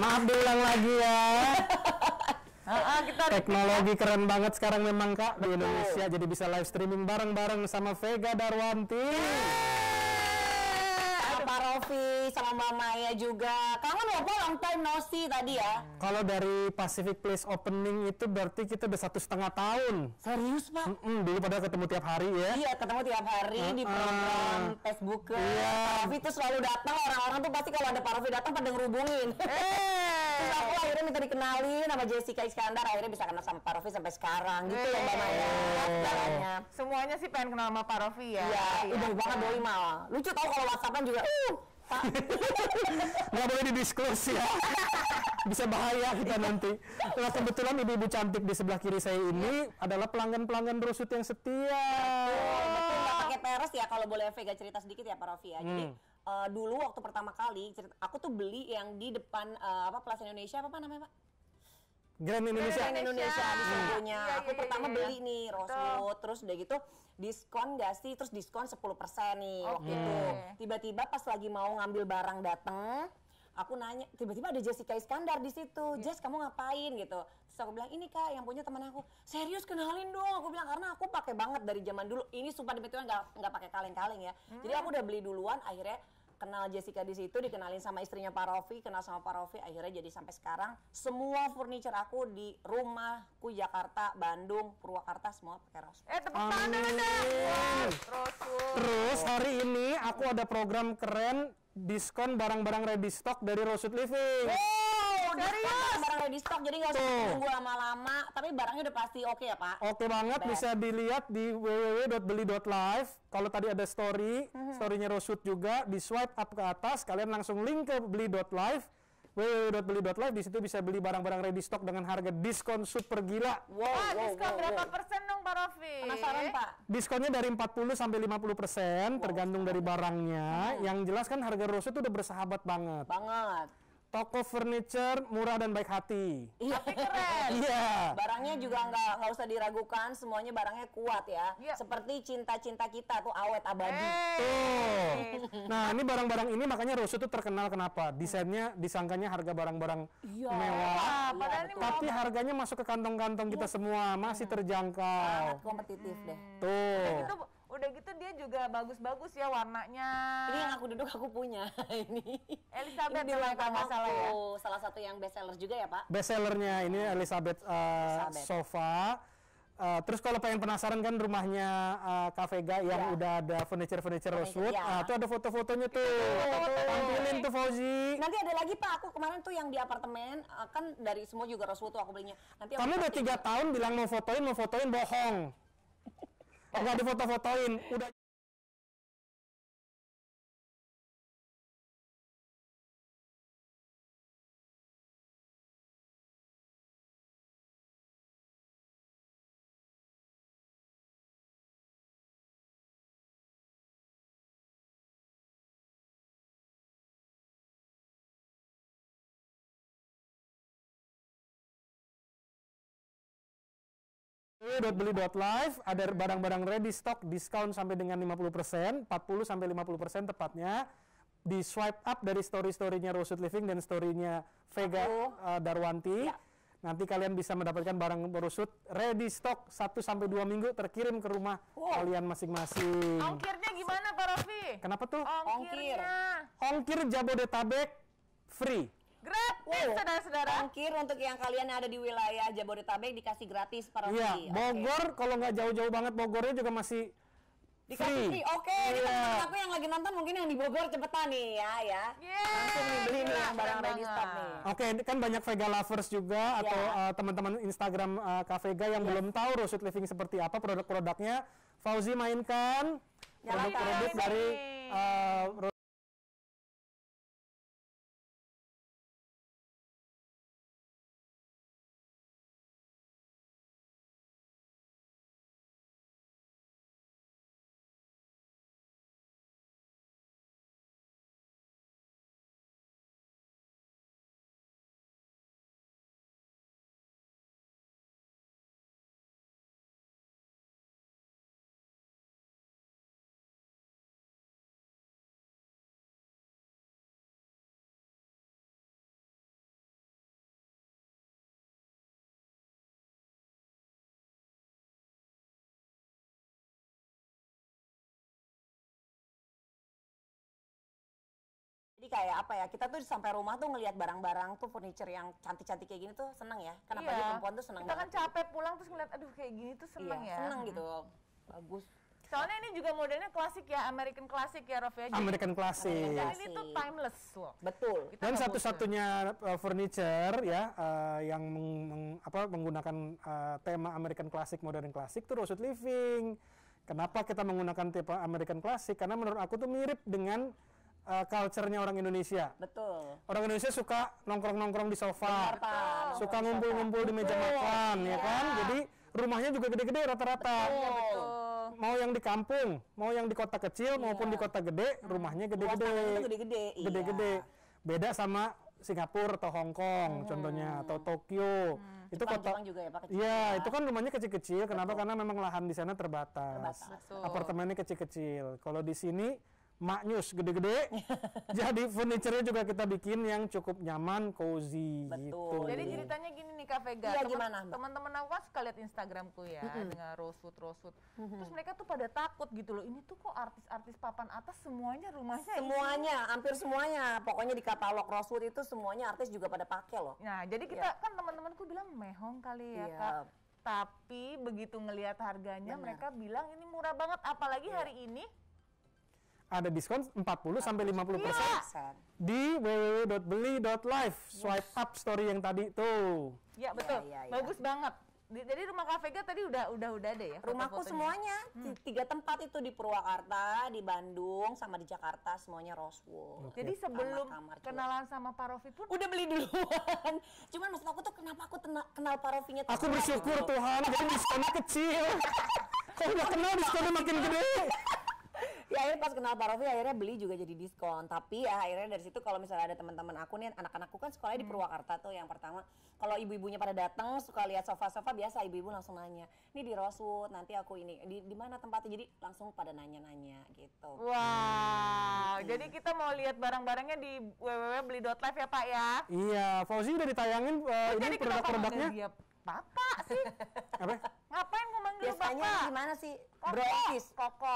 Maaf diulang lagi ya. Kita Teknologi keren banget sekarang memang Kak di Indonesia, jadi bisa live streaming bareng-bareng sama Vega Darwanti. Pak Rofi sama Mbak Maya juga. Kangen loh, long time no see tadi ya. Kalau dari Pacific Place opening itu berarti kita udah 1,5 tahun. Serius Pak? Dulu pada ketemu tiap hari ya. Iya, ketemu tiap hari di program Facebook. Pak Rofi tuh selalu datang, orang-orang tuh pasti kalau ada Pak Rofi datang pada ngerubungin. Terus aku akhirnya minta dikenalin sama Jessica Iskandar, akhirnya bisa kenal sama Pak Rofi sampai sekarang. Gitu loh Mbak Maya. Segalanya. Semuanya sih pengen kenal sama Pak Rofi ya. Iya, udah banget doi malah. Lucu tau kalau WhatsApp-an juga. Pak. Nggak boleh di-disclose ya. Bisa bahaya kita nanti. Nah, kebetulan ibu-ibu cantik di sebelah kiri saya ini adalah pelanggan-pelanggan Rosuit yang setia. Betul, nggak pakai peres ya. Kalau boleh Vega cerita sedikit ya Pak Rofi ya. Jadi dulu waktu pertama kali aku tuh beli yang di depan Plaza Indonesia apa namanya Pak? Grand Indonesia. Grand Indonesia di Sungguhnya. Iya, Aku iya, pertama iya. beli nih Rosewood, terus udah gitu diskon nggak sih? Terus diskon 10% nih waktu itu. Tiba-tiba pas lagi mau ngambil barang dateng, aku nanya, tiba-tiba ada Jessica Iskandar di situ. Jess, kamu ngapain gitu? Terus aku bilang, ini Kak, yang punya teman aku. Serius, kenalin dong. Aku bilang, karena aku pakai banget dari zaman dulu. Ini sumpah demi Tuhan nggak pakai kaleng-kaleng ya. Jadi aku udah beli duluan, akhirnya kenal Jessica di situ, dikenalin sama istrinya Pak Rofi, kenal sama Pak Rofi, akhirnya jadi sampai sekarang semua furniture aku di rumahku Jakarta, Bandung, Purwakarta semua pakai Rosewood. Tepuk tangan dulu deh. Rosewood. Terus hari ini aku ada program keren diskon barang-barang ready stock dari Rosewood Living. Serius? Barang ready stock, jadi nggak usah tunggu lama-lama, tapi barangnya udah pasti oke ya Pak? Oke banget, bisa dilihat di www.beli.live. Kalau tadi ada story-nya Rosewood juga, di swipe up ke atas, kalian langsung link ke beli.live, www.beli.live, di situ bisa beli barang-barang ready stock dengan harga diskon super gila. Diskon berapa persen dong Pak Rofi? Penasaran Pak? Diskonnya dari 40 sampai 50%, tergantung dari barangnya. Yang jelas kan harga Rosewood udah bersahabat banget. Banget. Toko furniture murah dan baik hati. Iya. Tapi keren. Iya. Barangnya juga nggak usah diragukan, semuanya barangnya kuat ya. Iya. Seperti cinta-cinta kita tuh awet abadi. Tuh. Nah, ini barang-barang ini makanya Rosewood tuh terkenal kenapa? Desainnya disangkanya harga barang-barang mewah. Padahal ini Tapi harganya masuk ke kantong-kantong kita semua, masih terjangkau. Sangat kompetitif deh. Tuh. Udah gitu dia juga bagus-bagus ya warnanya. Ini yang aku duduk aku punya ini. Elizabeth Ini di kalau nggak salah ya. salah satu yang best seller juga ya Pak. Bestsellernya ini Elizabeth sofa. Terus kalau pengen penasaran kan rumahnya Kak Vega yang udah ada furniture Rosewood, tuh ada foto-fotonya tuh. Tampilin tuh Fauzi. Nanti ada lagi Pak, aku kemarin tuh yang di apartemen kan dari semua juga Rosewood tuh aku belinya. Nanti aku Kamu udah 3 tahun bilang mau fotoin bohong. Nggak difoto-fotoin, udah. Beli.live ada barang-barang ready stock diskon sampai dengan 50%, 40 sampai 50% tepatnya. Di swipe up dari story-storynya Rosewood Living dan storynya Vega Darwanti. Nanti kalian bisa mendapatkan barang Rosewood ready stock 1 sampai 2 minggu terkirim ke rumah kalian masing-masing. Ongkirnya gimana Pak Rofi? Kenapa tuh? Ongkirnya. Ongkir Jabodetabek free. Gratis saudara-saudara. ongkir untuk yang kalian yang ada di wilayah Jabodetabek dikasih gratis Pak Rofi. Iya, Bogor kalau nggak jauh-jauh banget Bogornya juga masih Dikasih free. Oke, ini Iya. teman-teman aku yang lagi nonton mungkin yang di Bogor cepetan nih ya. Langsung nih beli nih yang barang ready stock nih. Oke, kan banyak Vega lovers juga atau teman-teman Instagram Kak Vega yang belum tahu Rosewood Living seperti apa produk-produknya. Fauzi mainkan produk-produk dari Jadi kayak apa ya, kita tuh sampai rumah tuh ngelihat barang-barang tuh furniture yang cantik-cantik kayak gini tuh seneng ya. Kenapa Iya. perempuan tuh seneng Kita kan banget. capek pulang terus ngeliat, aduh kayak gini tuh seneng Iya, ya. seneng gitu. Bagus. Soalnya ini juga modelnya klasik ya, American klasik ya, Rof ya. Jadi- American Classic. Dan ini Klasik. tuh timeless loh. Betul. Kita Dan nggak satu-satunya furniture ya yang menggunakan tema American Classic, modern klasik tuh Rosewood Living. Kenapa kita menggunakan tema American Classic? Karena menurut aku tuh mirip dengan culture-nya orang Indonesia. Betul. Orang Indonesia suka nongkrong-nongkrong di sofa, Benar, Pak. suka ngumpul-ngumpul di meja makan, ya kan? Jadi rumahnya juga gede-gede rata-rata. Betul. Mau yang di kampung, mau yang di kota kecil maupun di kota gede, rumahnya Luas tangannya tuh gede-gede. gede-gede. Iya. Gede-gede. Beda sama Singapura atau Hong Kong contohnya, atau Tokyo. Itu Jepang kota. juga ya Pak, kecil. Iya, itu kan rumahnya kecil-kecil. Kenapa? Karena memang lahan di sana terbatas. Betul. Apartemennya kecil-kecil. Kalau di sini maknyus gede-gede. Jadi furniture-nya juga kita bikin yang cukup nyaman, cozy Betul. gitu. Jadi ceritanya gini nih Kak Vega, Iya, gimana, Mbak? teman-teman aku kan suka lihat Instagramku ya dengan Rosewood. Terus mereka tuh pada takut gitu loh, ini tuh kok artis-artis papan atas semuanya rumahnya Semuanya, hampir semuanya. Pokoknya di katalog Rosewood itu semuanya artis juga pada pakai loh. Nah, jadi kita kan teman-temanku bilang mehong kali ya Iya. Kak. Tapi begitu ngelihat harganya mereka bilang ini murah banget, apalagi hari ini. Ada diskon 40 sampai 50% Persen. di www.beli.live. Swipe up story yang tadi tuh. Ya betul, iya, iya. bagus banget. Jadi rumah Kak Vega tadi udah deh ya. Rumahku foto-fotonya. semuanya, 3 tempat itu di Purwakarta, di Bandung, sama di Jakarta, semuanya Rosewood. Jadi sebelum Kamar-kamar juga. kenalan sama Pak Rofi pun Udah beli duluan. Cuman maksud aku tuh kenapa aku kenal Pak Rofinya tuh Aku telat bersyukur gitu. Tuhan, jadi diskonnya kecil. Kok udah kenal diskonnya makin gede. Ya akhirnya pas kenal Pak Rofi akhirnya beli juga jadi diskon. Tapi ya akhirnya dari situ kalau misalnya ada teman-teman aku nih, anak-anakku kan sekolahnya di Purwakarta tuh yang pertama. Kalau ibu-ibunya pada datang suka lihat sofa-sofa biasa ibu-ibu langsung nanya, "Ini di Rosewood, nanti aku ini di mana tempatnya?" Jadi langsung pada nanya-nanya gitu. wow, jadi kita mau lihat barang-barangnya di www.beli.live ya Pak ya. Iya, Fauzi udah ditayangin ini Jadi kenapa produk-produknya. manggil dia Bapak sih? Apa? Ngapain mau manggil Biasanya Bapak? gimana sih? Koko. Brosis. Koko.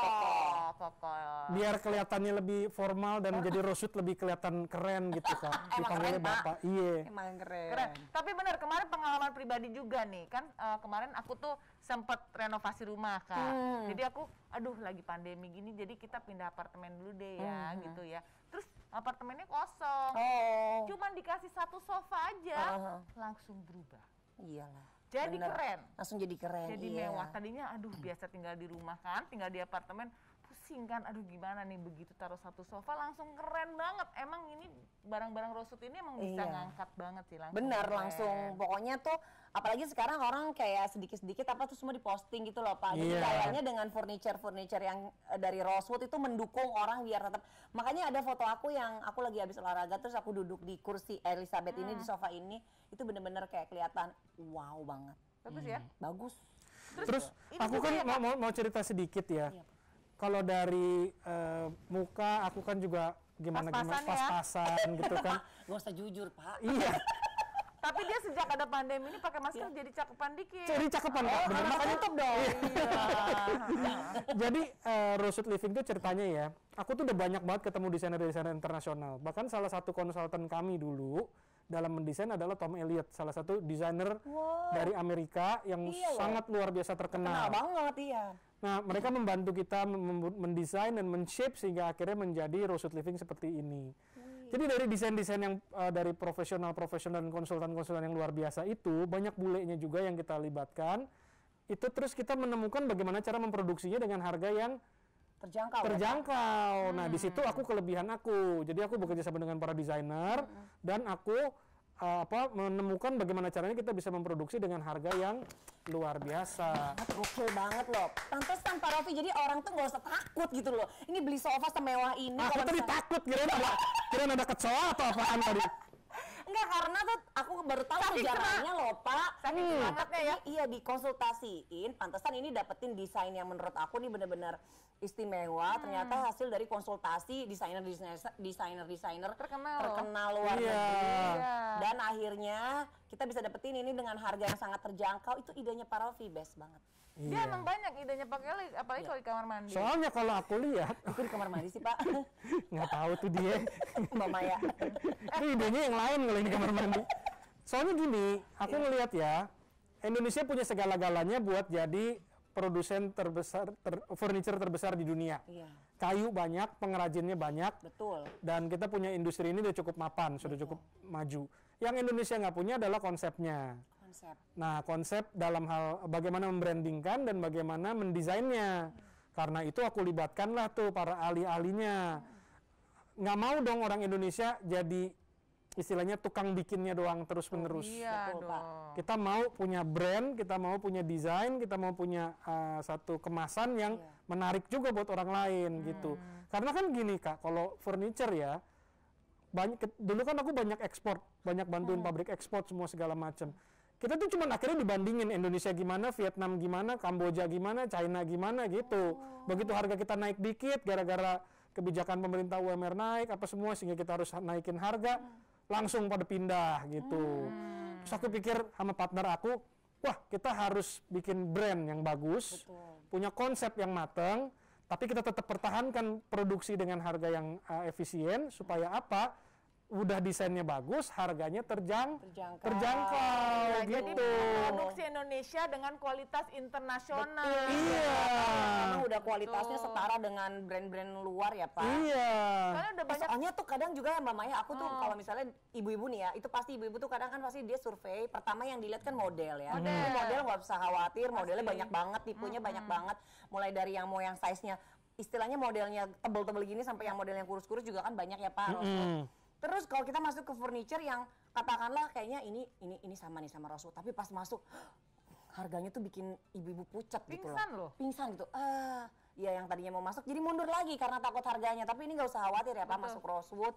Biar kelihatannya lebih formal dan jadi Rosewood lebih kelihatan keren gitu Kak. Dipanggilnya keren, Pak. Bapak. Iya. Emang keren. Keren. Tapi benar kemarin pengalaman pribadi juga nih kan kemarin aku tuh sempat renovasi rumah Kak. Jadi aku aduh lagi pandemi gini jadi kita pindah apartemen dulu deh ya gitu ya. Terus apartemennya kosong. Oh. Cuman dikasih satu sofa aja langsung berubah. Iyalah. Jadi Bener. keren. Langsung jadi keren. Jadi iya. mewah. Tadinya aduh biasa tinggal di rumah kan, tinggal di apartemen pusing kan, aduh gimana nih begitu taruh satu sofa langsung keren banget. Emang ini barang-barang Rosewood ini emang bisa Iya. ngangkat banget sih langsung. Bener, keren. langsung pokoknya tuh apalagi sekarang orang kayak sedikit-sedikit apa tuh semua diposting gitu loh Pak. Jadi Iya. kayaknya dengan furniture yang dari Rosewood itu mendukung orang biar tetap. Makanya ada foto aku yang aku lagi habis olahraga terus aku duduk di kursi Elizabeth ini di sofa ini itu bener-bener kayak kelihatan wow banget. Bagus ya. Bagus. Terus ini aku juga kan ya, mau cerita sedikit ya. Iya, Kalau dari muka aku kan juga gimana Pas-pasan ya. pas-pasan gitu kan. Gak usah jujur Pak. Iya. Tapi dia sejak ada pandemi ini pakai masker jadi cakepan dikit. Jadi cakepan Kak. Bener. Karena Makanya tutup dong. Jadi Rosewood Living itu ceritanya ya, aku tuh udah banyak banget ketemu desainer-desainer internasional. Bahkan salah satu konsultan kami dulu dalam mendesain adalah Tom Elliott, salah satu desainer dari Amerika yang Iya loh. sangat luar biasa Kenal terkenal. banget iya. Nah, mereka membantu kita mendesain dan men-shape sehingga akhirnya menjadi Rosewood Living seperti ini. Jadi dari desain-desain yang dari profesional dan konsultan-konsultan yang luar biasa itu, banyak bulenya juga yang kita libatkan. Itu terus kita menemukan bagaimana cara memproduksinya dengan harga yang Terjangkau. ya, Pak? terjangkau. Nah, di situ aku kelebihan aku. Jadi aku bekerja sama dengan para desainer dan aku menemukan bagaimana caranya kita bisa memproduksi dengan harga yang luar biasa. Gokil banget loh. Pantesan Pak Rofi, jadi orang tuh gak usah takut gitu loh. Ini beli sofa semewah ini. Aku kalau tadi misalnya- takut kirain ada kecoa atau apaan tadi. Enggak, karena tuh aku baru tahu sejarahnya loh Pak. Saking semangatnya ya. Iya, dikonsultasiin. Pantesan ini dapetin desain yang menurut aku nih bener-bener istimewa, ternyata hasil dari konsultasi desainer terkenal luar negeri. Dan akhirnya kita bisa dapetin ini dengan harga yang sangat terjangkau. Itu idenya Pak Raffi, best banget. Dia emang banyak idenya pakai, apalagi kalau di kamar mandi. Soalnya kalau aku lihat, Aku di kamar mandi sih Pak. nggak tahu tuh dia. Mbak Maya. Itu idenya yang lain kalau di kamar mandi. Soalnya gini, aku ngelihat ya, Indonesia punya segala-galanya buat jadi produsen terbesar, furniture terbesar di dunia. Iya. Kayu banyak, pengrajinnya banyak. Betul. Dan kita punya industri ini udah cukup mapan, sudah cukup maju. Yang Indonesia nggak punya adalah konsepnya. Nah, konsep dalam hal bagaimana membrandingkan dan bagaimana mendesainnya. Karena itu aku libatkanlah tuh para ahli-ahlinya. Nggak mau dong orang Indonesia jadi istilahnya tukang bikinnya doang terus-menerus. Iya Betul, dong. Pak. Kita mau punya brand, kita mau punya desain, kita mau punya satu kemasan yang menarik juga buat orang lain gitu. Karena kan gini Kak, kalau furniture ya, dulu kan aku banyak ekspor, banyak bantuin pabrik ekspor semua segala macam. Kita tuh cuma akhirnya dibandingin Indonesia gimana, Vietnam gimana, Kamboja gimana, China gimana gitu. Begitu harga kita naik dikit gara-gara kebijakan pemerintah UMR naik apa semua sehingga kita harus naikin harga, langsung pada pindah gitu. Terus aku pikir sama partner aku, wah kita harus bikin brand yang bagus, punya konsep yang matang, tapi kita tetap pertahankan produksi dengan harga yang efisien supaya apa? Udah desainnya bagus, harganya terjangkau Nah, gitu. jadi produksi Indonesia dengan kualitas internasional. Iya. Karena udah kualitasnya setara dengan brand-brand luar ya Pak. Iya. Karena udah banyak. Soalnya tuh kadang juga ya Mbak Maya, aku tuh kalau misalnya ibu-ibu nih ya, itu pasti ibu-ibu tuh kadang kan pasti dia survei, pertama yang dilihat kan model ya. Model nggak usah khawatir, modelnya banyak banget, tipenya banyak banget. Mulai dari yang mau yang size-nya, istilahnya modelnya tebel-tebel gini sampai yang model yang kurus-kurus juga kan banyak ya Pak. Terus kalau kita masuk ke furniture yang katakanlah kayaknya ini sama nih sama Rasul, tapi pas masuk harganya tuh bikin ibu-ibu pucat gitu loh. Pingsan gitu. Ya yang tadinya mau masuk jadi mundur lagi karena takut harganya. Tapi ini nggak usah khawatir ya Pak, masuk Rosewood.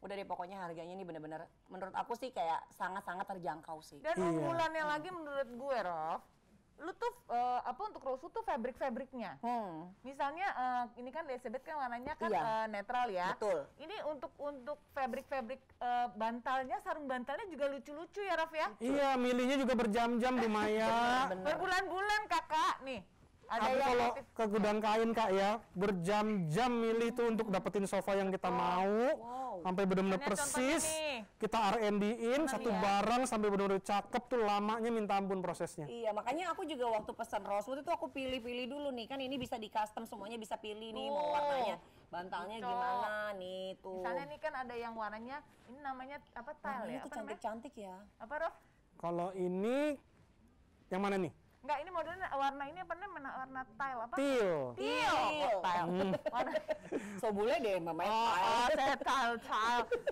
Udah deh pokoknya harganya ini bener-bener menurut aku sih kayak sangat-sangat terjangkau sih. Dan unggulannya lagi menurut gue, Rof, lu tuh untuk Rosewood tuh fabriknya. Misalnya ini kan Elizabeth kan warnanya kan netral ya. Betul. Ini untuk fabrik bantalnya, sarung bantalnya juga lucu-lucu ya, Rof ya. Iya, milihnya juga berjam-jam Bu Maya. Berbulan-bulan Kakak nih. Ada Aku yang kalau motif. ke gudang kain Kak ya, berjam-jam milih tuh untuk dapetin sofa yang kita mau. Sampai benar-benar Contohnya persis. nih. Kita R&D-in satu barang sampai benar-benar cakep tuh, lamanya minta ampun prosesnya. Iya, makanya aku juga waktu pesan Rosewood itu aku pilih-pilih dulu nih. Kan ini bisa di custom semuanya, bisa pilih nih mau warnanya, bantalnya gimana nih tuh. Misalnya nih kan ada yang warnanya, ini namanya apa, tile ya? Itu Apa namanya? cantik-cantik ya. Apa, Rof? Kalau ini yang mana nih? Enggak, ini modelnya warna ini apa namanya? Warna tile apa? Teal. Teal. Warna. So boleh deh Mama. Saya tile.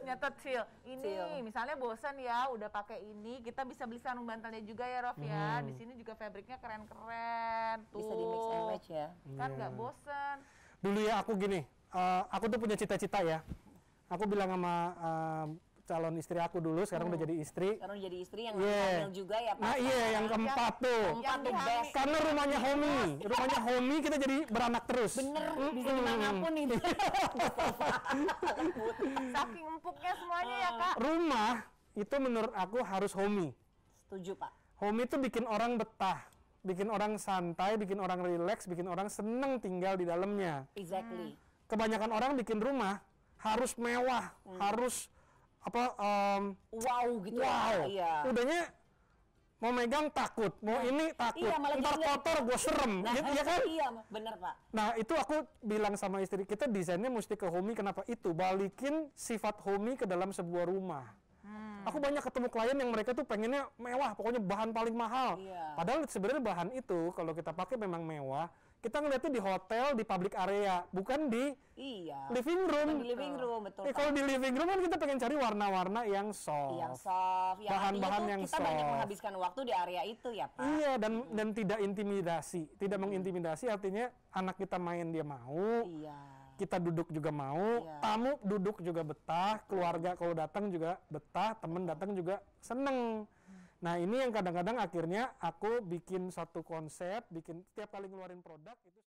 Nyata teal. Ini misalnya bosan ya, udah pakai ini, kita bisa beli sarung bantalnya juga ya, Rof ya. Di sini juga fabriknya keren-keren. Tuh. Bisa di mix and match ya. Kan nggak bosan. Dulu ya aku gini, aku tuh punya cita-cita ya. Aku bilang sama calon istri aku dulu, sekarang udah jadi istri. Sekarang jadi istri yang hamil juga ya Pak. Nah iya, yang keempat tuh. Yang the best. Karena rumahnya homey, kita jadi beranak terus. Bener, bisa dimanapun itu. Saking empuknya semuanya ya, Kak. Rumah itu menurut aku harus homey. Setuju Pak. Homey itu bikin orang betah, bikin orang santai, bikin orang relax, bikin orang seneng tinggal di dalamnya. Exactly. Kebanyakan orang bikin rumah harus mewah, harus Wow gitu wow. ya. Iya. Udahnya mau megang takut, mau ini takut, Iya, malah ntar jadi kotor gue serem, gitu ya kan? Iya, bener Pak. Nah itu aku bilang sama istri kita, desainnya mesti ke homey. Kenapa itu? Balikin sifat homey ke dalam sebuah rumah. Aku banyak ketemu klien yang mereka tuh pengennya mewah, pokoknya bahan paling mahal. Iya. Padahal sebenarnya bahan itu kalau kita pakai memang mewah. Kita ngeliatnya di hotel, di public area, bukan di living room. Di living room, betul. Kalau di living room kan kita pengen cari warna-warna yang soft. Yang soft, yang bahan-bahan yang kita soft. banyak menghabiskan waktu di area itu ya Pak. Iya, dan tidak intimidasi, tidak mengintimidasi, artinya anak kita main dia mau. Iya. Kita duduk juga mau, tamu duduk juga betah, keluarga kalau datang juga betah, temen datang juga seneng. Nah ini yang kadang-kadang akhirnya aku bikin satu konsep, setiap kali ngeluarin produk itu.